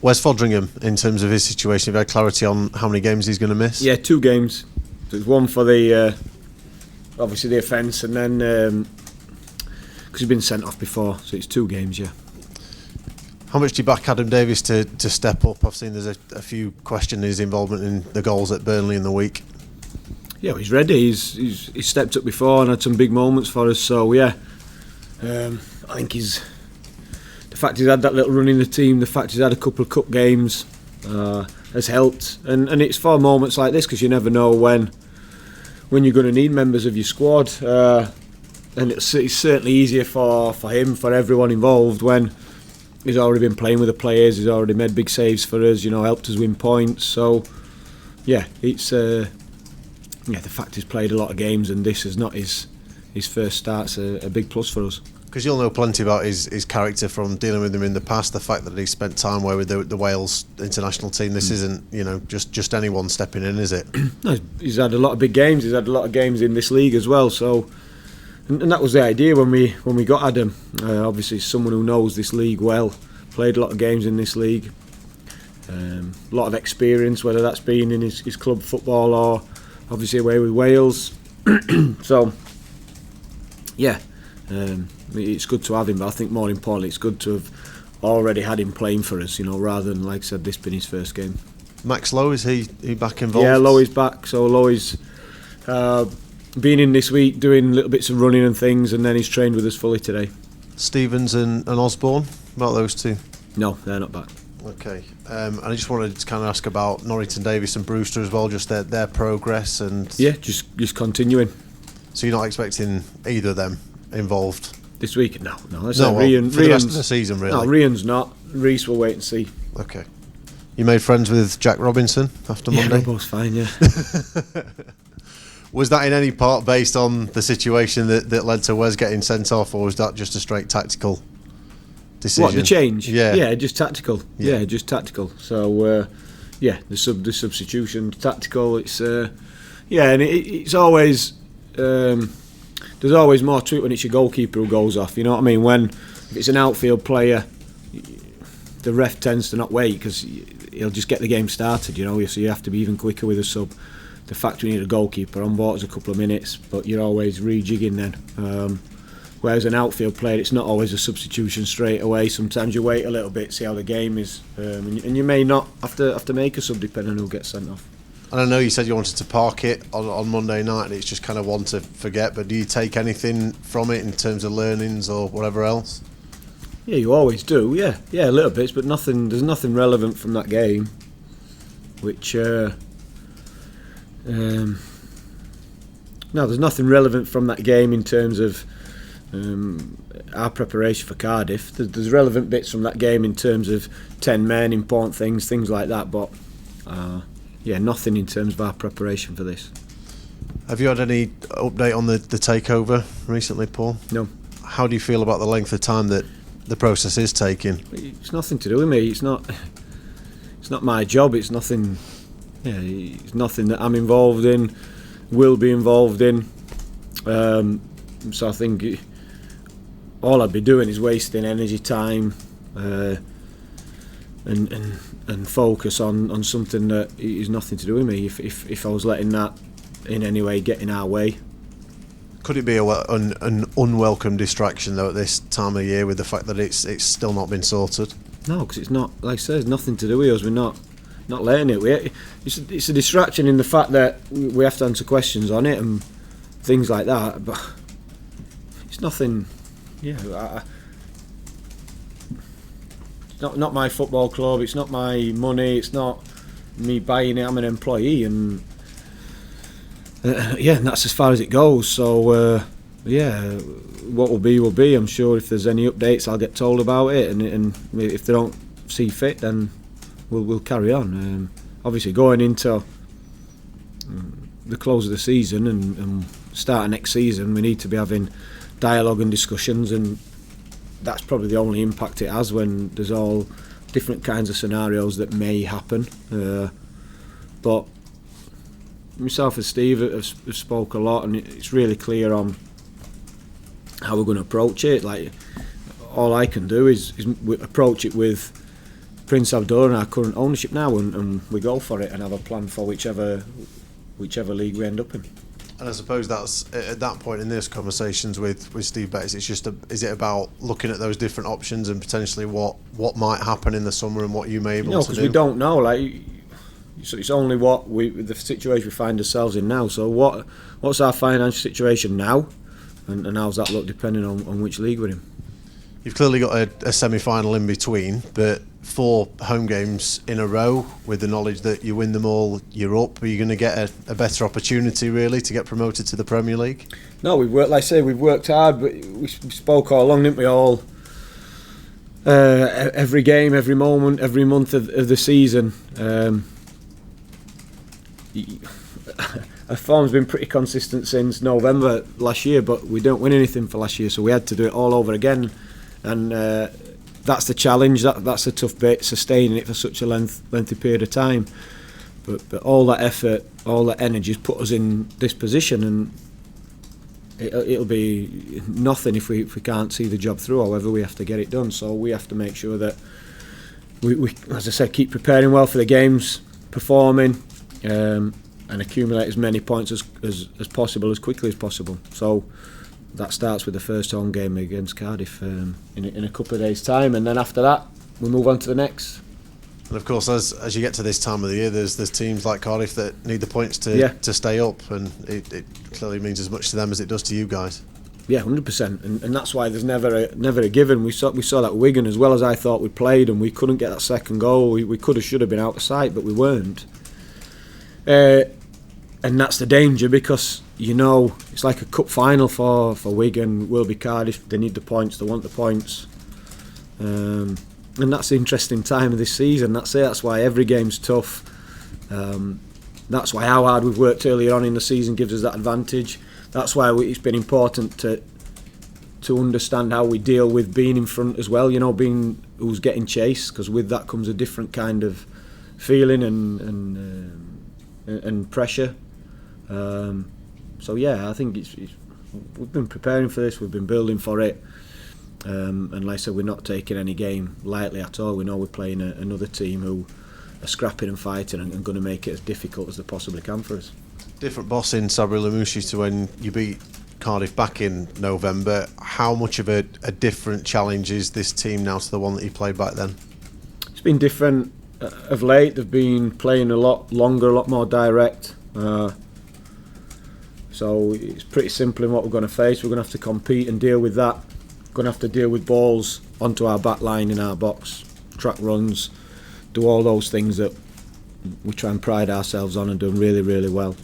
Where's Fodringham in terms of his situation? Have you had clarity on how many games he's going to miss? Yeah, 2 games. There's one for the obviously the offence, and then because he's been sent off before, so it's 2 games. Yeah. How much do you back Adam Davies to step up? I've seen there's a few questioning his involvement in the goals at Burnley in the week. Yeah, well, he's ready. He's stepped up before and had some big moments for us. So yeah, I think the fact he's had that little run in the team, the fact he's had a couple of cup games has helped. And it's for moments like this, because you never know when you're going to need members of your squad. And it's certainly easier for him, for everyone involved, when he's already been playing with the players. He's already made big saves for us. Helped us win points. So yeah, it's the fact he's played a lot of games and this is not his first start's a big plus for us. Because you'll know plenty about his character from dealing with him in the past. The fact that he spent time with the Wales international team. This isn't just anyone stepping in, is it? No, he's had a lot of big games. He's had a lot of games in this league as well. So, and that was the idea when we got Adam. Obviously, someone who knows this league well, played a lot of games in this league, a lot of experience, whether that's been in his club football or obviously away with Wales. So, yeah. It's good to have him, but I think more importantly it's good to have already had him playing for us, rather than, like I said, this being his first game. Max Lowe, is he back involved? Yeah, Lowe's back, so Lowe's been in this week doing little bits of running and things, and then he's trained with us fully today. Stevens and Osborne, about those two? No, they're not back. Okay, and I just wanted to kind of ask about Norrington Davies and Brewster as well, just their progress and... Yeah, just continuing. So you're not expecting either of them involved this week? No. That's for the rest of the season, really. No, Rhian's not. Reece will wait and see. Okay. You made friends with Jack Robinson after Monday? Yeah, both fine. Yeah. Was that in any part based on the situation that led to Wes getting sent off, or was that just a straight tactical decision? What, the change? Yeah, just tactical. Yeah, just tactical. So the substitution tactical. It's and it's always. There's always more to it when it's your goalkeeper who goes off. You know what I mean? If it's an outfield player, the ref tends to not wait because he'll just get the game started. So you have to be even quicker with a sub. The fact we need a goalkeeper on board is a couple of minutes, but you're always rejigging then. Whereas an outfield player, it's not always a substitution straight away. Sometimes you wait a little bit, see how the game is, and you may not have to make a sub depending on who gets sent off. And I know you said you wanted to park it on Monday night and it's just kind of one to forget, but do you take anything from it in terms of learnings or whatever else? Yeah, you always do, yeah, little bits, but there's nothing relevant from that game, which, no, there's nothing relevant from that game in terms of our preparation for Cardiff. There's relevant bits from that game in terms of 10 men, important things like that, but... nothing in terms of our preparation for this. Have you had any update on the takeover recently, Paul? No. How do you feel about the length of time that the process is taking? It's nothing to do with me. It's not my job. It's nothing. It's nothing that I'm involved in. Will be involved in. So I think all I'd be doing is wasting energy, time, and focus on something that is nothing to do with me. If I was letting that in any way get in our way. Could it be an unwelcome distraction though at this time of year with the fact that it's still not been sorted? No, because it's not, like I said, it's nothing to do with us. We're not letting it. It's a distraction in the fact that we have to answer questions on it and things like that. But it's nothing. Yeah. Not my football club, it's not my money, it's not me buying it, I'm an employee, and and that's as far as it goes. So what will be. I'm sure if there's any updates I'll get told about it, and if they don't see fit then we'll carry on. Obviously going into the close of the season and start of next season, we need to be having dialogue and discussions, and that's probably the only impact it has when there's all different kinds of scenarios that may happen. But myself and Steve have spoke a lot, and it's really clear on how we're going to approach it. Like, all I can do is approach it with Prince Abdullah and our current ownership now, and we go for it and have a plan for whichever league we end up in. And I suppose that's at that point in those conversations with Steve Betts, it's just is it about looking at those different options and potentially what might happen in the summer and what you may be able to do? Because we don't know. It's only the situation we find ourselves in now. So what's our financial situation now, and how's that look depending on which league we're in? You've clearly got a semi-final in between, but 4 home games in a row with the knowledge that you win them all, you're up. Are you going to get a better opportunity really to get promoted to the Premier League? No, we've worked hard, but we spoke all along, didn't we? All every game, every moment, every month of the season. Our form's been pretty consistent since November last year, but we don't win anything for last year, so we had to do it all over again. And that's the challenge. That's the tough bit, sustaining it for such a lengthy period of time. But all that effort, all that energy has put us in this position, and it'll be nothing if we can't see the job through. However, we have to get it done. So we have to make sure that we as I said, keep preparing well for the games, performing, and accumulate as many points as possible, as quickly as possible. So that starts with the first home game against Cardiff in a couple of days' time, and then after that we move on to the next. And of course, as you get to this time of the year, there's teams like Cardiff that need the points to stay up, and it clearly means as much to them as it does to you guys. Yeah, 100%, and that's why there's never a given. We saw that with Wigan, as well as I thought we played, and we couldn't get that second goal. We could have, should have been out of sight, but we weren't. And that's the danger, because it's like a cup final for Wigan. Will be Cardiff. They need the points. They want the points, and that's the interesting time of this season. That's it. That's why every game's tough. That's why how hard we've worked earlier on in the season gives us that advantage. That's why it's been important to understand how we deal with being in front as well. Being who's getting chased, because with that comes a different kind of feeling and pressure. So yeah, I think we've been preparing for this. We've been building for it, and like I said, we're not taking any game lightly at all. We know we're playing another team who are scrapping and fighting and going to make it as difficult as they possibly can for us. Different boss in Sabri Lamouchi to when you beat Cardiff back in November. How much of a different challenge is this team now to the one that you played back then? It's been different of late. They've been playing a lot longer, a lot more direct. So it's pretty simple in what we're going to face. We're going to have to compete and deal with that. We're going to have to deal with balls onto our back line in our box, track runs, do all those things that we try and pride ourselves on and do really, really well.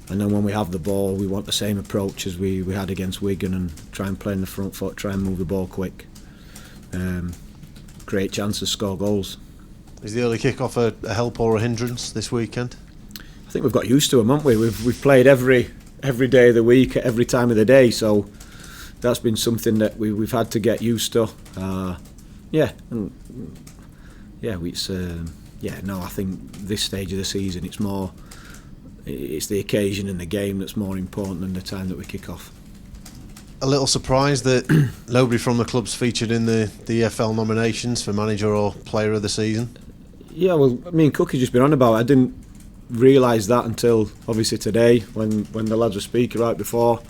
And then when we have the ball, we want the same approach as we had against Wigan, and try and play in the front foot, try and move the ball quick, create chances, score goals. Is the early kick-off a help or a hindrance this weekend? I think we've got used to them, haven't we? We've played every day of the week, every time of the day, so that's been something that we've had to get used to. I think this stage of the season, it's the occasion and the game that's more important than the time that we kick off. A little surprised that nobody from the club's featured in the EFL nominations for manager or player of the season? Yeah, well, me and Cookie's just been on about it. I didn't realise that until obviously today when the lads were speaking right before.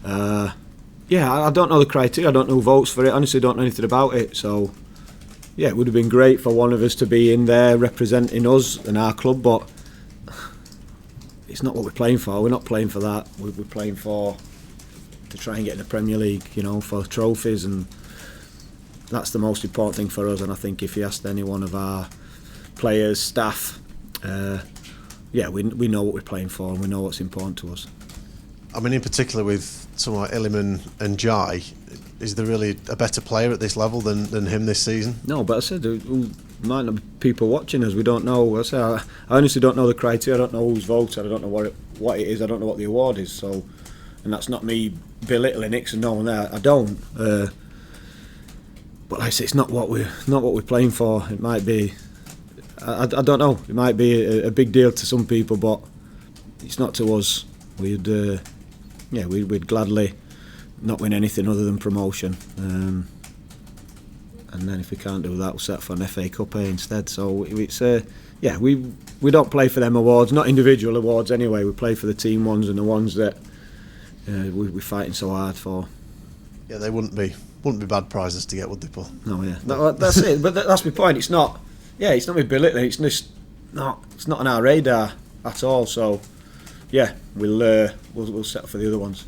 I don't know the criteria, I don't know who votes for it, honestly don't know anything about it, so yeah, it would have been great for one of us to be in there representing us and our club, but it's not what we're playing for. We're not playing for that. We're playing to try and get in the Premier League, for trophies, and that's the most important thing for us. And I think if you asked any one of our players, staff, we know what we're playing for and we know what's important to us. I mean, in particular with someone like Illiman and Jai, is there really a better player at this level than him this season? No, but I said there might not be people watching us. We don't know. I honestly don't know the criteria. I don't know who's voted. I don't know what it is. I don't know what the award is. So, and that's not me belittling it, and no one there. I don't. But like I say, it's not what we're playing for. It might be. I don't know. It might be a big deal to some people, but it's not to us. We'd gladly not win anything other than promotion. and then if we can't do that, we'll set for an FA Cup instead. So it's we don't play for them awards, not individual awards anyway. We play for the team ones and the ones that we're fighting so hard for. Yeah, they wouldn't be bad prizes to get, would they, Paul? No, yeah, that's it. But that's my point. It's not my belittling. It's just it's not on our radar at all. So yeah, we'll settle for the other ones.